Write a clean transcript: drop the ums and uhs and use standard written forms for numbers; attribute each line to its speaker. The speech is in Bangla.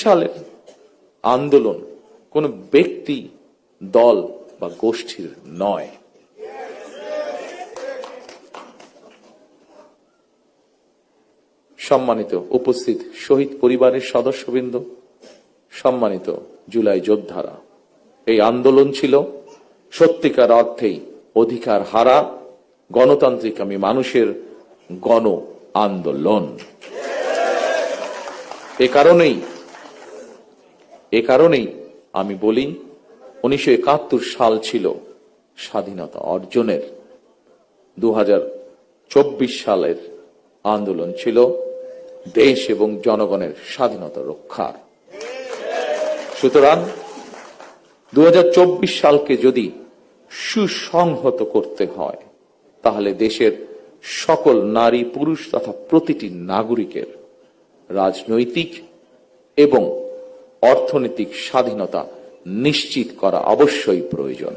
Speaker 1: সালের আন্দোলন কোন ব্যক্তি, দল বা গোষ্ঠীর নয়। সম্মানিত উপস্থিত শহীদ পরিবারের সদস্যবৃন্দ, সম্মানিত জুলাই যোদ্ধারা, এই আন্দোলন ছিল সত্যিকার অর্থেই অধিকার হারা গণতান্ত্রিকামী মানুষের গণ আন্দোলন। এ কারণেই আমি বলি 1971 সাল ছিল স্বাধীনতা অর্জনের, 2024 সালের আন্দোলন ছিল দেশ এবং জনগণের স্বাধীনতা রক্ষার। সুতরাং 2024 সালকে যদি সুসংহত করতে হয়, তাহলে দেশের সকল নারী পুরুষ তথা প্রতিটি নাগরিকের রাজনৈতিক এবং অর্থনৈতিক স্বাধীনতা নিশ্চিত করা অবশ্যই প্রয়োজন।